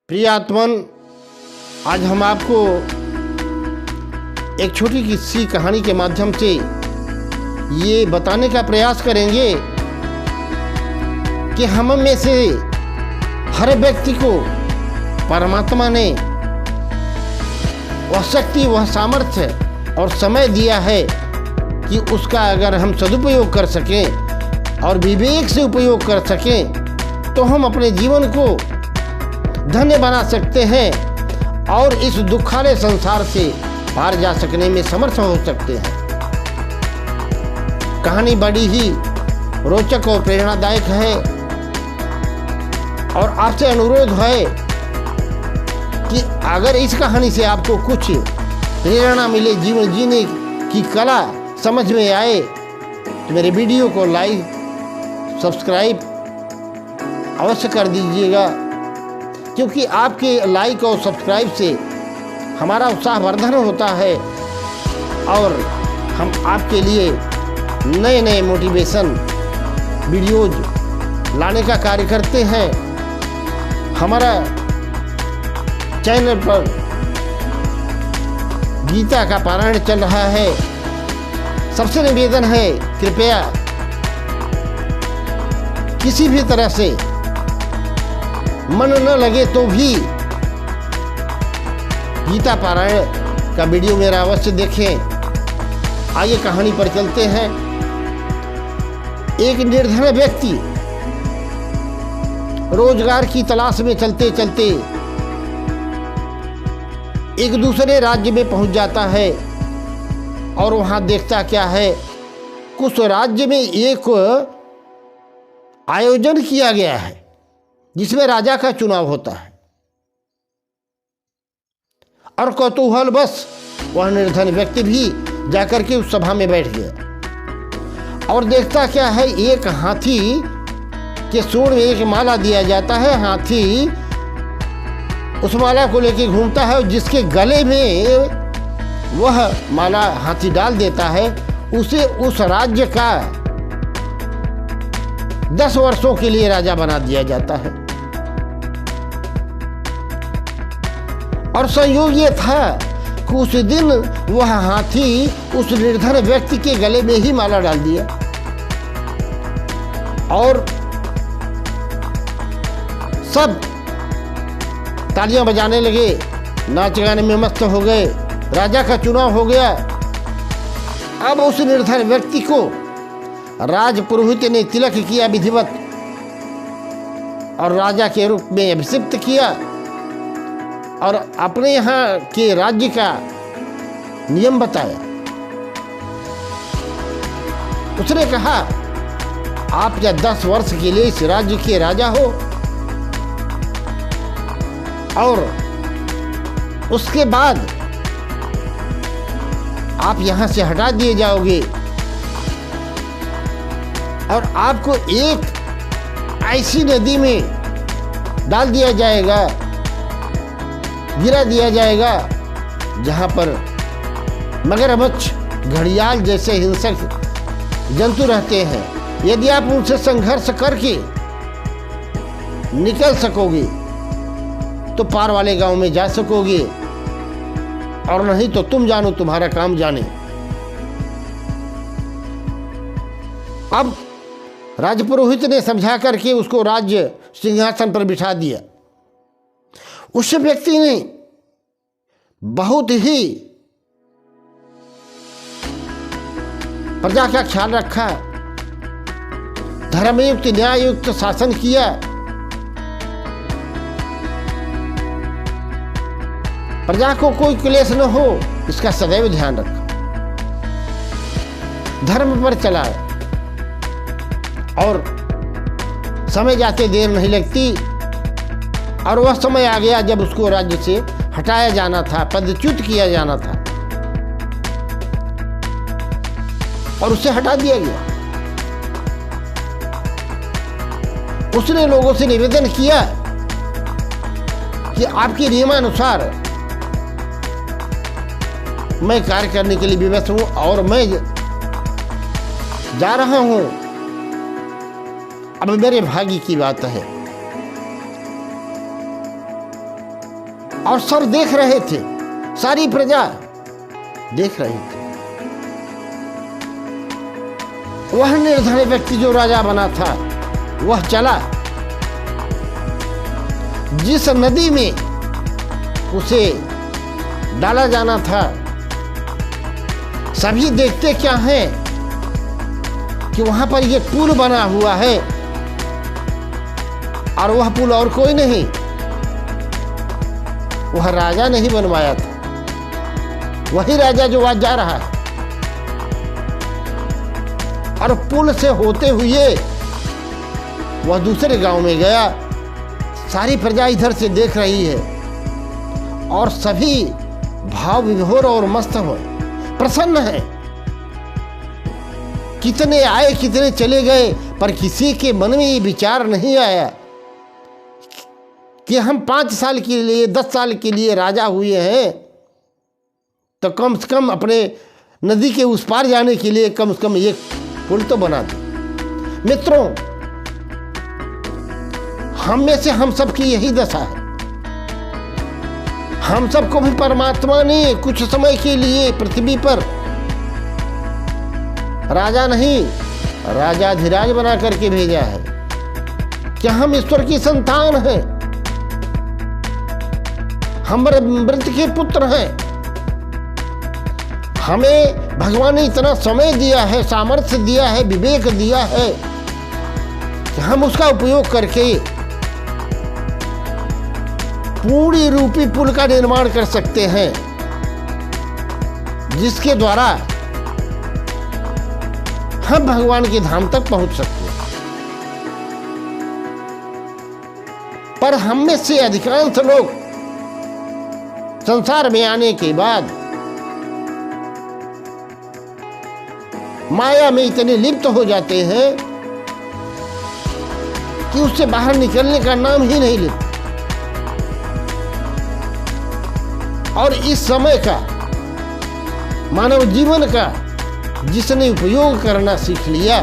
प्रिय आत्मन, आज हम आपको एक छोटी सी कहानी के माध्यम से ये बताने का प्रयास करेंगे कि हम में से हर व्यक्ति को परमात्मा ने वह शक्ति, वह सामर्थ्य और समय दिया है कि उसका अगर हम सदुपयोग कर सकें और विवेक से उपयोग कर सकें तो हम अपने जीवन को धन्य बना सकते हैं और इस दुखालय संसार से पार जा सकने में समर्थ हो सकते हैं। कहानी बड़ी ही रोचक और प्रेरणादायक है और आपसे अनुरोध है कि अगर इस कहानी से आपको कुछ प्रेरणा मिले, जीवन जीने की कला समझ में आए, तो मेरे वीडियो को लाइक, सब्सक्राइब अवश्य कर दीजिएगा, क्योंकि आपके लाइक और सब्सक्राइब से हमारा उत्साहवर्धन होता है और हम आपके लिए नए नए मोटिवेशन वीडियोज लाने का कार्य करते हैं। हमारा चैनल पर गीता का पारायण चल रहा है। सबसे निवेदन है, कृपया किसी भी तरह से मन न लगे तो भी गीता पारायण का वीडियो मेरा अवश्य देखें। आइए कहानी पर चलते हैं। एक निर्धन व्यक्ति रोजगार की तलाश में चलते चलते एक दूसरे राज्य में पहुंच जाता है और वहां देखता क्या है, कुछ राज्य में एक आयोजन किया गया है जिसमें राजा का चुनाव होता है और कौतूहल बस वह निर्धन व्यक्ति भी जाकर के उस सभा में बैठ गया और देखता क्या है, एक हाथी के सूंड में एक माला दिया जाता है। हाथी उस माला को लेकर घूमता है और जिसके गले में वह माला हाथी डाल देता है, उसे उस राज्य का 10 वर्षों के लिए राजा बना दिया जाता है। और संयोग ये था कि उस दिन वह हाथी उस निर्धन व्यक्ति के गले में ही माला डाल दिया और सब तालियां बजाने लगे, नाच गाने में मस्त हो गए। राजा का चुनाव हो गया। अब उस निर्धन व्यक्ति को राजपुरोहित ने तिलक किया विधिवत और राजा के रूप में अभिषिक्त किया और अपने यहाँ के राज्य का नियम बताया। उसने कहा, आप या 10 वर्ष के लिए इस राज्य के राजा हो और उसके बाद आप यहाँ से हटा दिए जाओगे और आपको एक ऐसी नदी में डाल दिया जाएगा, गिरा दिया जाएगा, जहाँ पर मगरमच्छ, घड़ियाल जैसे हिंसक जंतु रहते हैं। यदि आप उनसे संघर्ष करके निकल सकोगे तो पार वाले गांव में जा सकोगे और नहीं तो तुम जानो, तुम्हारा काम जाने। अब राजपुरोहित ने समझा करके उसको राज्य सिंहासन पर बिठा दिया। उस व्यक्ति ने बहुत ही प्रजा का ख्याल रखा, धर्मयुक्त न्याययुक्त शासन किया। प्रजा को कोई क्लेश न हो, इसका सदैव ध्यान रखा। धर्म पर चला और समय जाते देर नहीं लगती और वह समय आ गया जब उसको राज्य से हटाया जाना था, पदच्युत किया जाना था और उसे हटा दिया गया। उसने लोगों से निवेदन किया कि आपके नियमानुसार मैं कार्य करने के लिए विवश हूं और मैं जा रहा हूं, अब मेरे भाग्य की बात है। और सब देख रहे थे, सारी प्रजा देख रही थी। वह निर्धन व्यक्ति जो राजा बना था, वह चला जिस नदी में उसे डाला जाना था। सभी देखते क्या हैं कि वहां पर यह पुल बना हुआ है, और वह पुल और कोई नहीं, वह राजा नहीं बनवाया था, वही राजा जो आज जा रहा है। और पुल से होते हुए वह दूसरे गांव में गया। सारी प्रजा इधर से देख रही है और सभी भाव विभोर और मस्त हो, प्रसन्न है। कितने आए कितने चले गए, पर किसी के मन में ये विचार नहीं आया कि हम 5 साल के लिए 10 साल के लिए राजा हुए हैं, तो कम से कम अपने नदी के उस पार जाने के लिए कम से कम एक पुल तो बना दे। मित्रों, हम में से हम सब की यही दशा है। हम सबको भी परमात्मा ने कुछ समय के लिए पृथ्वी पर राजा नहीं, राजाधिराज बना करके भेजा है। क्या हम ईश्वर की संतान हैं? हम मृत के पुत्र हैं। हमें भगवान ने इतना समय दिया है, सामर्थ्य दिया है, विवेक दिया है कि हम उसका उपयोग करके पूरी रूपी पुल का निर्माण कर सकते हैं, जिसके द्वारा हम भगवान के धाम तक पहुंच सकते हैं। पर हम में से अधिकांश लोग संसार में आने के बाद माया में इतने लिप्त हो जाते हैं कि उससे बाहर निकलने का नाम ही नहीं लेते। और इस समय का, मानव जीवन का जिसने उपयोग करना सीख लिया,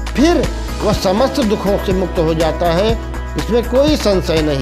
फिर वह समस्त दुखों से मुक्त हो जाता है, इसमें कोई संशय नहीं।